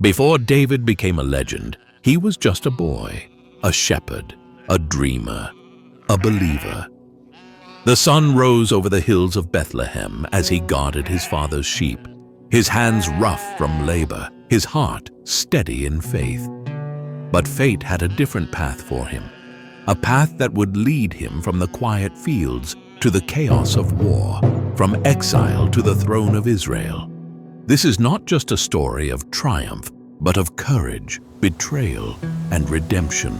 Before David became a legend, he was just a boy, a shepherd, a dreamer, a believer. The sun rose over the hills of Bethlehem as he guarded his father's sheep, his hands rough from labor, his heart steady in faith. But fate had a different path for him, a path that would lead him from the quiet fields to the chaos of war, from exile to the throne of Israel. This is not just a story of triumph, but of courage, betrayal, and redemption.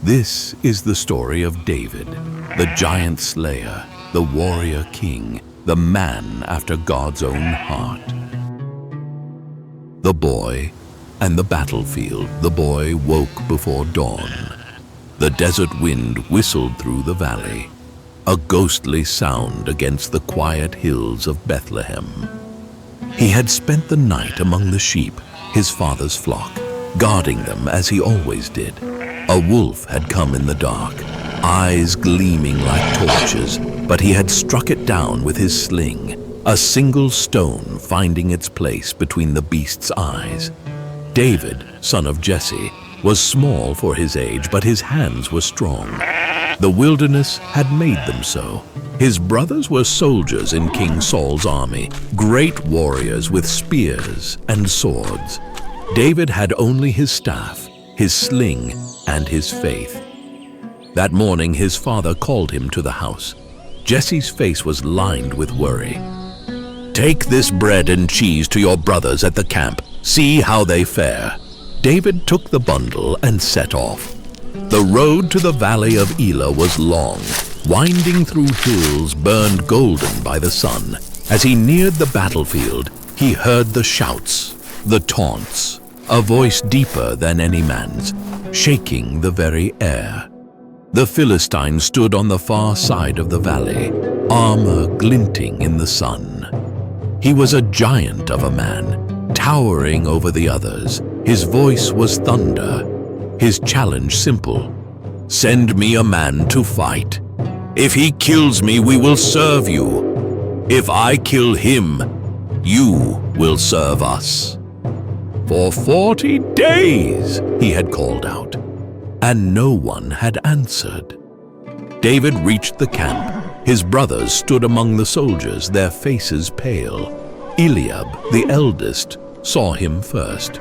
This is the story of David, the giant slayer, the warrior king, the man after God's own heart. The boy and the battlefield. The boy woke before dawn. The desert wind whistled through the valley, a ghostly sound against the quiet hills of Bethlehem. He had spent the night among the sheep, his father's flock, guarding them as he always did. A wolf had come in the dark, eyes gleaming like torches, but he had struck it down with his sling, a single stone finding its place between the beast's eyes. David, son of Jesse, was small for his age, but his hands were strong. The wilderness had made them so. His brothers were soldiers in King Saul's army, great warriors with spears and swords. David had only his staff, his sling, and his faith. That morning his father called him to the house. Jesse's face was lined with worry. "Take this bread and cheese to your brothers at the camp. See how they fare." David took the bundle and set off. The road to the valley of Elah was long, winding through hills burned golden by the sun. As he neared the battlefield, he heard the shouts, the taunts, a voice deeper than any man's, shaking the very air. The Philistine stood on the far side of the valley, armor glinting in the sun. He was a giant of a man, towering over the others. His voice was thunder, his challenge simple. "Send me a man to fight. If he kills me, we will serve you. If I kill him, you will serve us." For 40 days, he had called out, and no one had answered. David reached the camp. His brothers stood among the soldiers, their faces pale. Eliab, the eldest, saw him first.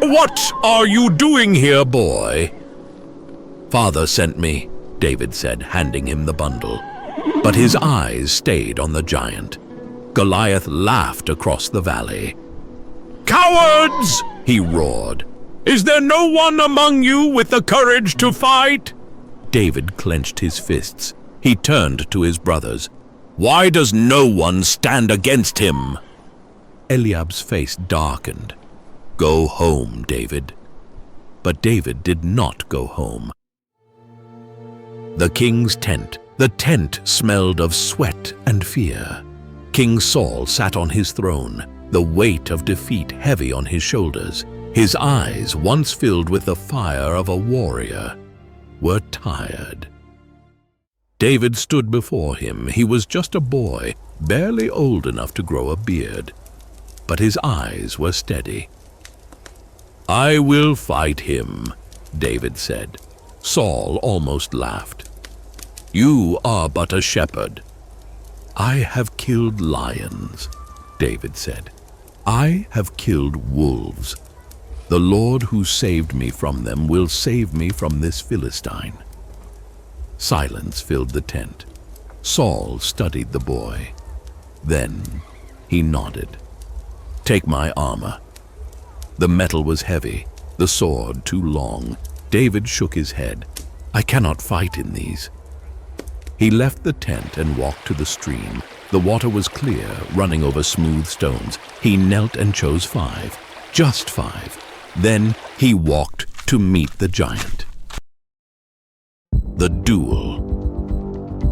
"What are you doing here, boy?" "Father sent me," David said, handing him the bundle. But his eyes stayed on the giant. Goliath laughed across the valley. "Cowards!" he roared. "Is there no one among you with the courage to fight?" David clenched his fists. He turned to his brothers. "Why does no one stand against him?" Eliab's face darkened. "Go home, David." But David did not go home. The king's tent. The tent smelled of sweat and fear. King Saul sat on his throne, the weight of defeat heavy on his shoulders. His eyes, once filled with the fire of a warrior, were tired. David stood before him. He was just a boy, barely old enough to grow a beard. But his eyes were steady. "I will fight him," David said. Saul almost laughed. "You are but a shepherd." "I have killed lions," David said. "I have killed wolves. The Lord who saved me from them will save me from this Philistine." Silence filled the tent. Saul studied the boy. Then he nodded. "Take my armor." The metal was heavy, the sword too long. David shook his head. "I cannot fight in these." He left the tent and walked to the stream. The water was clear, running over smooth stones. He knelt and chose 5, just 5. Then he walked to meet the giant. The duel.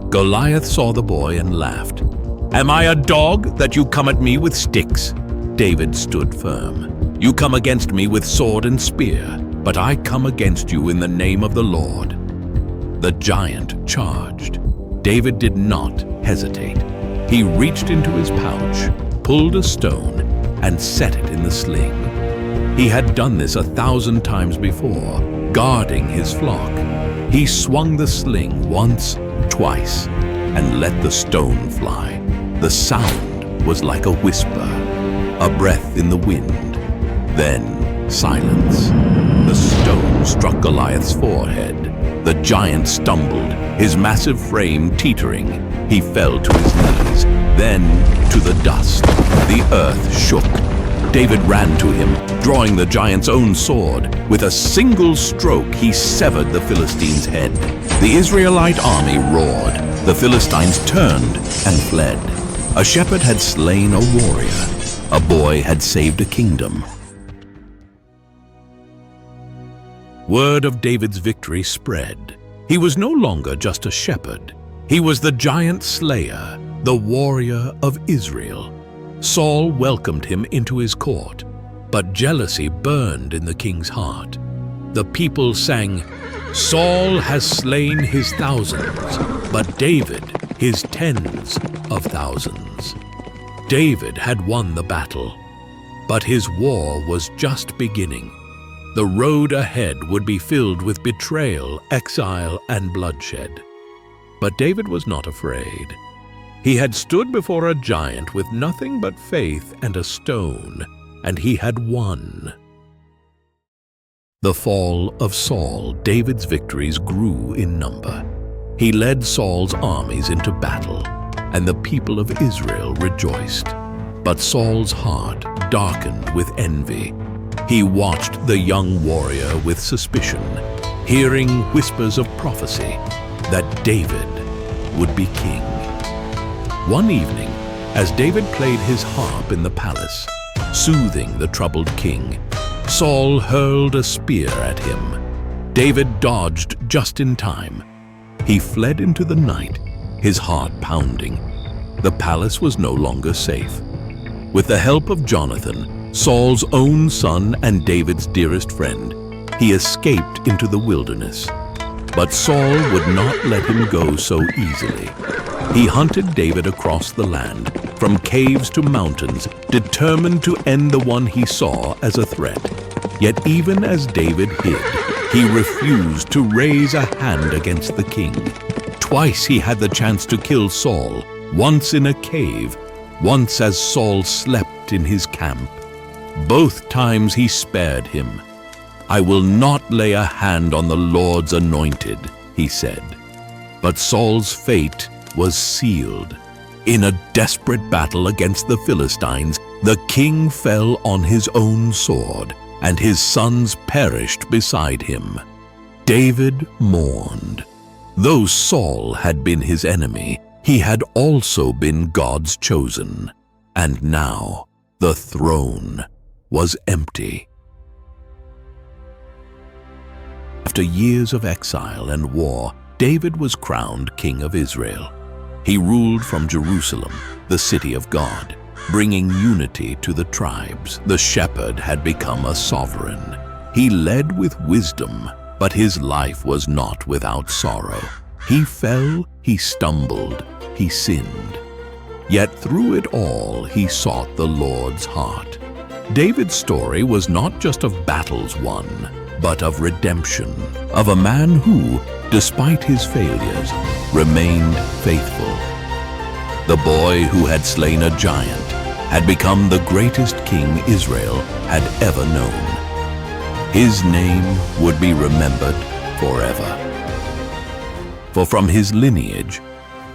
Goliath saw the boy and laughed. "Am I a dog that you come at me with sticks?" David stood firm. "You come against me with sword and spear, but I come against you in the name of the Lord." The giant charged. David did not hesitate. He reached into his pouch, pulled a stone, and set it in the sling. He had done this 1,000 times before, guarding his flock. He swung the sling once, twice, and let the stone fly. The sound was like a whisper, a breath in the wind. Then silence. The stone struck Goliath's forehead. The giant stumbled, his massive frame teetering. He fell to his knees, then to the dust. The earth shook. David ran to him, drawing the giant's own sword. With a single stroke, he severed the Philistine's head. The Israelite army roared. The Philistines turned and fled. A shepherd had slain a warrior. A boy had saved a kingdom. Word of David's victory spread. He was no longer just a shepherd. He was the giant slayer, the warrior of Israel. Saul welcomed him into his court, but jealousy burned in the king's heart. The people sang, "Saul has slain his thousands, but David his tens of thousands." David had won the battle, but his war was just beginning. The road ahead would be filled with betrayal, exile, and bloodshed. But David was not afraid. He had stood before a giant with nothing but faith and a stone, and he had won. The fall of Saul, David's victories grew in number. He led Saul's armies into battle, and the people of Israel rejoiced. But Saul's heart darkened with envy. He watched the young warrior with suspicion, hearing whispers of prophecy that David would be king. One evening, as David played his harp in the palace, soothing the troubled king, Saul hurled a spear at him. David dodged just in time. He fled into the night, his heart pounding. The palace was no longer safe. With the help of Jonathan, Saul's own son and David's dearest friend, he escaped into the wilderness. But Saul would not let him go so easily. He hunted David across the land, from caves to mountains, determined to end the one he saw as a threat. Yet even as David hid, he refused to raise a hand against the king. Twice he had the chance to kill Saul, once in a cave, once as Saul slept in his camp. Both times he spared him. "I will not lay a hand on the Lord's anointed," he said. But Saul's fate was sealed. In a desperate battle against the Philistines, the king fell on his own sword, and his sons perished beside him. David mourned. Though Saul had been his enemy, he had also been God's chosen. And now the throne was empty. After years of exile and war, David was crowned king of Israel. He ruled from Jerusalem, the city of God, bringing unity to the tribes. The shepherd had become a sovereign. He led with wisdom, but his life was not without sorrow. He fell, he stumbled, he sinned. Yet through it all, he sought the Lord's heart. David's story was not just of battles won, but of redemption, of a man who, despite his failures, remained faithful. The boy who had slain a giant had become the greatest king Israel had ever known. His name would be remembered forever. For from his lineage,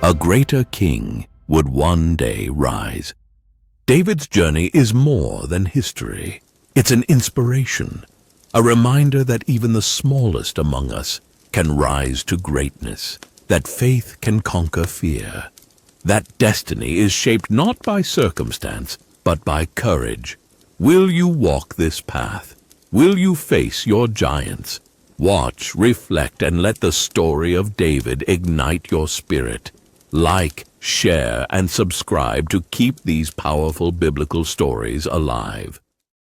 a greater king would one day rise. David's journey is more than history. It's an inspiration, a reminder that even the smallest among us can rise to greatness, that faith can conquer fear, that destiny is shaped not by circumstance, but by courage. Will you walk this path? Will you face your giants? Watch, reflect, and let the story of David ignite your spirit. Like, share, and subscribe to keep these powerful biblical stories alive.